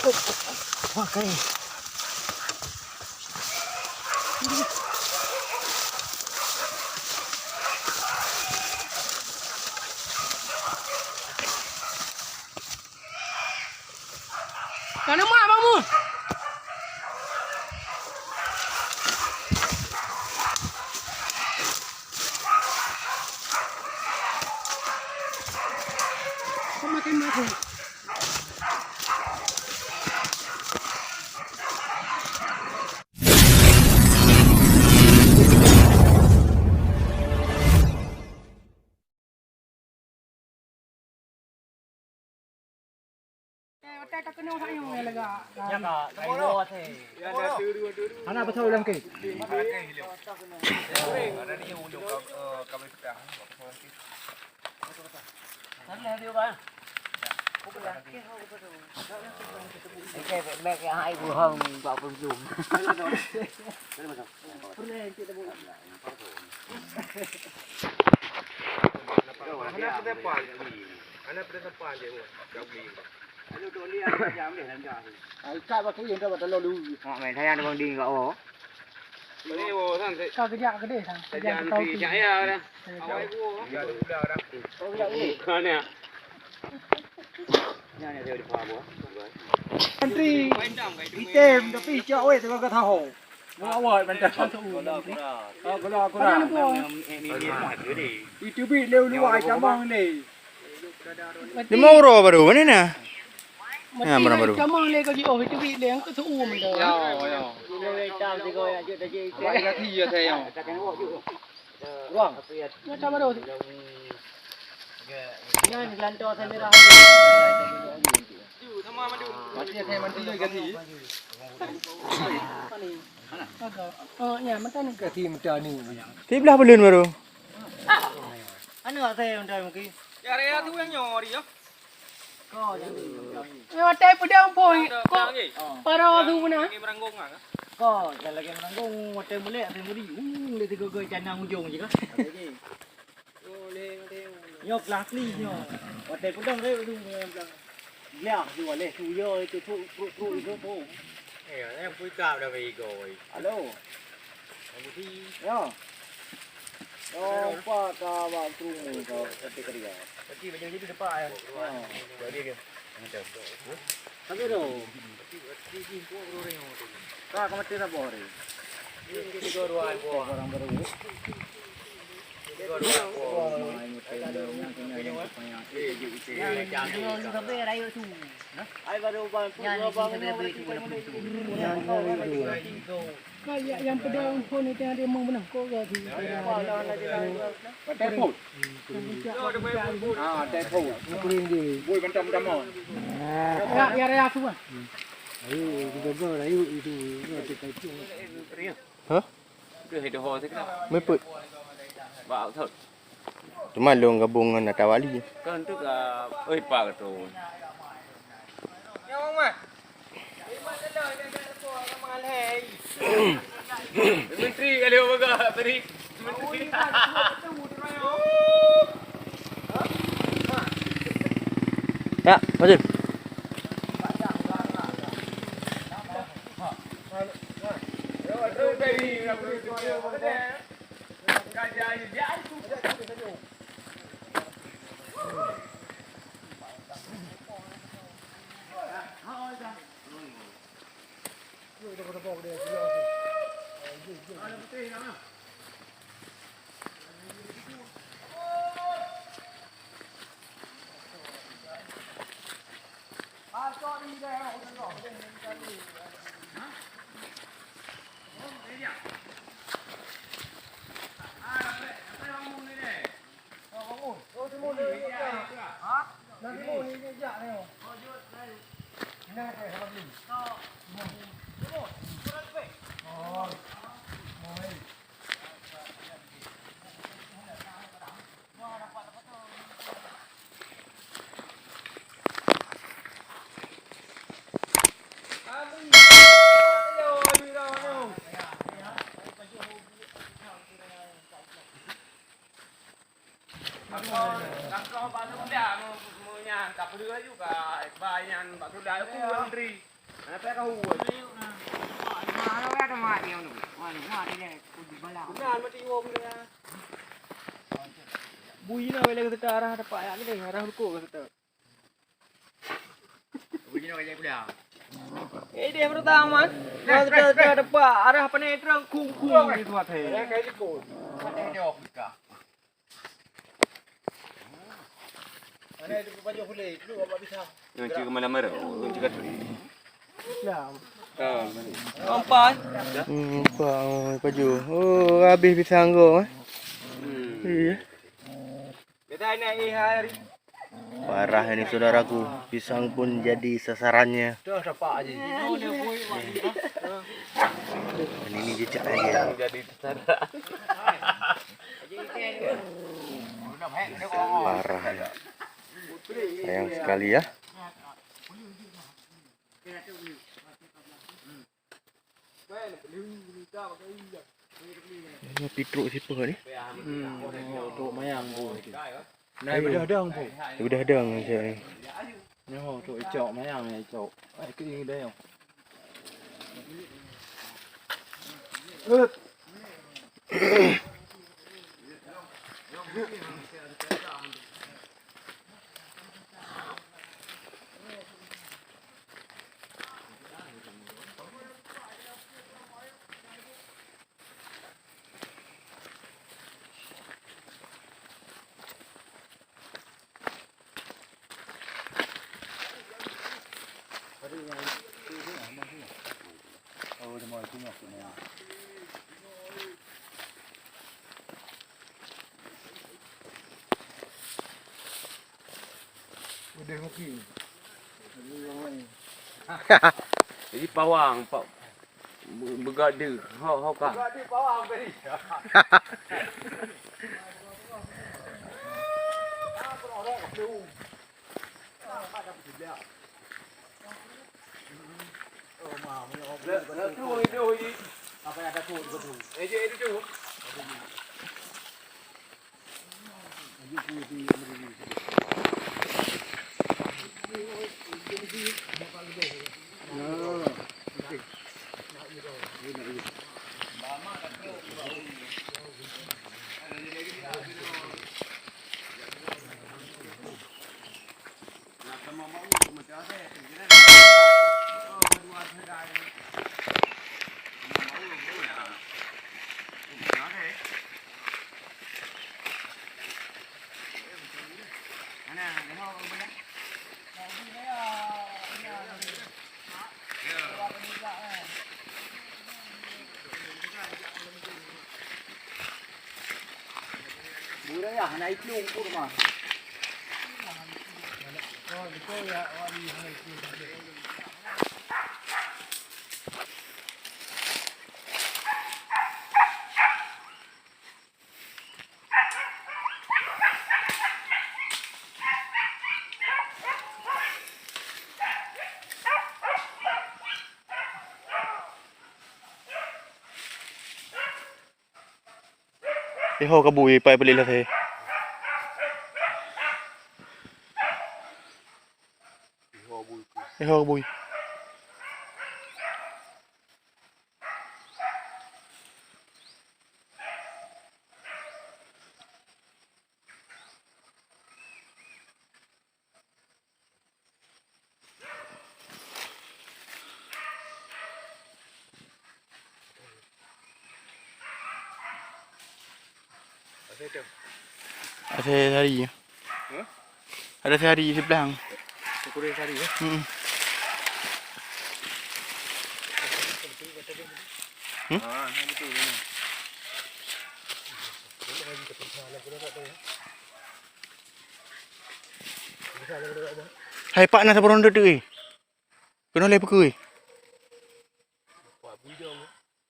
Oke. Mana mak abangmu? Kau makin mati. Tak kena orang yang lega. Ya kak, kayu sih. Anak betul dalam ke? Ada ni yang ujung kabel petang. Nanti dia kan. Cái mẹ cái hai vừa hơn vào phần dùng. Anak pada depan je kabel. Cak pakai yang dah betul lalu. Mày thấy anh con đi gạo hổ. Ini wo san Kau kerja gede kan? Kerja jangan tahu di tu. jaya dah. Awak ibu. Ya udah dah. Kau kerja ini. Kan ya. Nhà này đều đi phá bố. Menteri item tapi cak weh tu kau tahu. Mau awal menteri tu. Kau dah. Itu bi leu ai camang ni. ဒီမောတော့ဘာလို့နည်းနည်း Camang le kau ji oh itu bi le yang tu mình dah. Người ta thì coi là chuyện gì. Vậy là thì giờ thấy không? Cái cái ngộ chứ. Vâng. Nó cho bắt đầu. Nhà này lần to thấy mới ra. Masih thấy mình đi cái gì? Nhà mình tên cái gì mà trời nè. ဒီပလားဘလင်းမလို့ Anh nữa thấy ông trời một cái. Ya dia tu yang nyor dia. Có chứ. Mà tay bữa đâu phôi. Para tu mana? Ni meranggung ah. Có, chả là cái nó ngung một trời một lẹ thì mới đi. Lên thì cười chán nào dùng gì đó. Nhọc lát đi nhọ. Một trời cũng đông đấy đúng không? Lẹ rồi lẹ chú ơi cái thu thu. Em vui cào đã về rồi. Alo. Yo. Apa kabar tuh kau ketika dia? Pergi macam ni di depan. Jadi dia. Tapi tu. Kau kamu tidak boleh. Ini dua-duaan buah. Orang baru. Dua-duaan buah. Ai baru bang Yang pedang phone itu yang dia mau menang kau ke tu. Telepon. Ah, telepon. Nukurin dia. Boy macam-macam ah. Ya ya semua. Ayo kita ber ayo itu kita itu. Hah? Dia hidup ho thế nào? ไม่เปิด Bảo thật. cuma lu gabung dengan Tawali. Kan tu ka ơi pa tu. Yang mah. Menteri kali baga tadi. Menteri. Ya, maju. Kalau Pak Sudah punya kapudua juga banyak Pak Sudah itu menteri. Apa kau buat? Mana ada mati yang tu? Mana mati ni? Kudu balang. Benar mati gua punya. Bui na wala kita arah dapat ayat ni arah ruko kita. Bunyi nak kajak pulang. Dia pertama. Kita dapat arah apa ni terang kung gitu mate. Kayak ikut. Ada dia buka. Mana itu baju boleh, itu apa bisa? Yang cikgu mana merah? Yang cikgu tu. Ya. Empat. Baju. Oh, habis pisang go. Iya. Kita ini hari. Parah ini saudaraku. Pisang pun jadi sasarannya. Dah dapat aja. Dan ini jejaknya dia. Jadi tersadak. Parah ya. Sayang sekali ya. Ini pitruk siapa ni? Untuk mayang bu. Nah, udah dang bu. Udah ada macam ni. Ni untuk icok mayang ni icok. Ke ini dah. Udah mungkin. Jadi pawang, bergada. Hau kan. Di bawah beri. Apa yang ada tu betul. Itu tu. Murah ya, naik lumpur mah. Cái hồ cái bụi bay beli là thế. Cái hồ cái bụi. Ada hari. Ada hari di belakang. Kuda cari ya. Betul ni. Hai pak nak sabar ronda tu. Kena lep ke?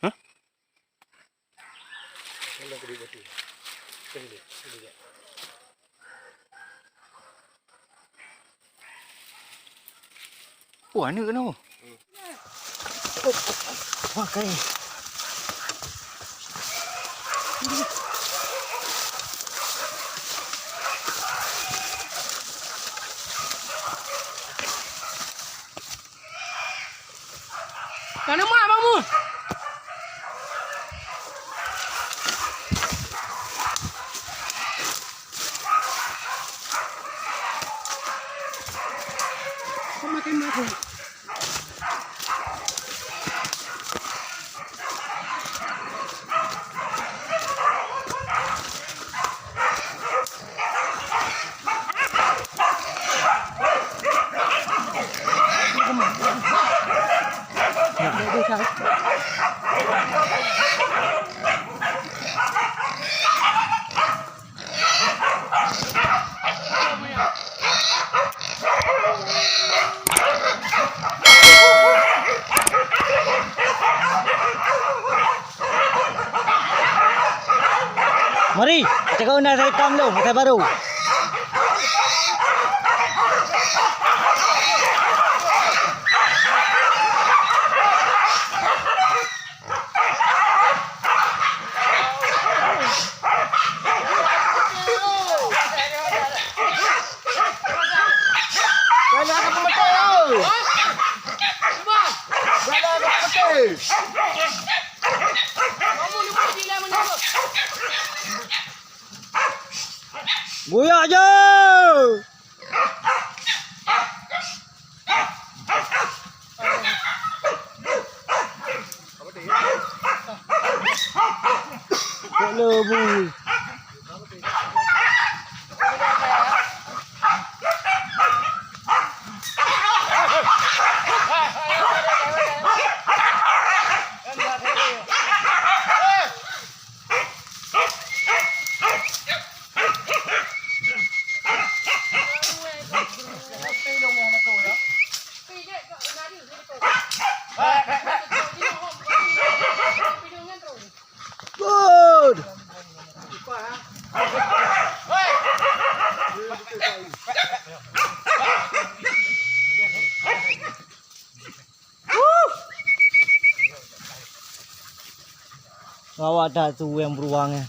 Hah? Wah, ni kenapa? Wah, kai. Mana mak bangmu? Kau makan apa? Mari, kita kau nak hitam lu, kita baru. Buyak je. Lebu. Good. Awak dah tu yang beruangnya.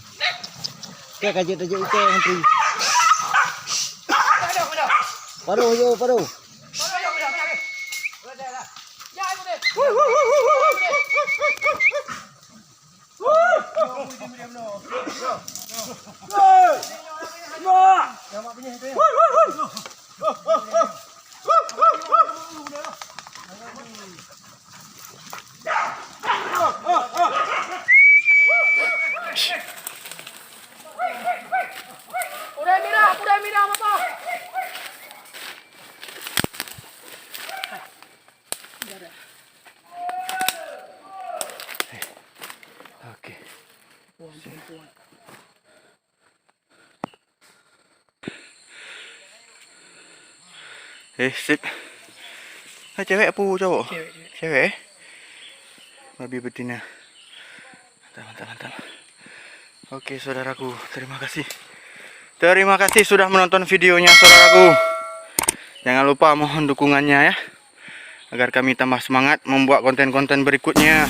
Kita kaji tajuk itu yang menteri. Paruh je, paruh. Udah mira apa? Okey. Sip. Cewek apa cowok? Cewek. Babi betina. Mantap. Okey saudaraku, terima kasih. Terima kasih sudah menonton videonya saudaraku. Jangan lupa mohon dukungannya ya, agar kami tambah semangat membuat konten-konten berikutnya.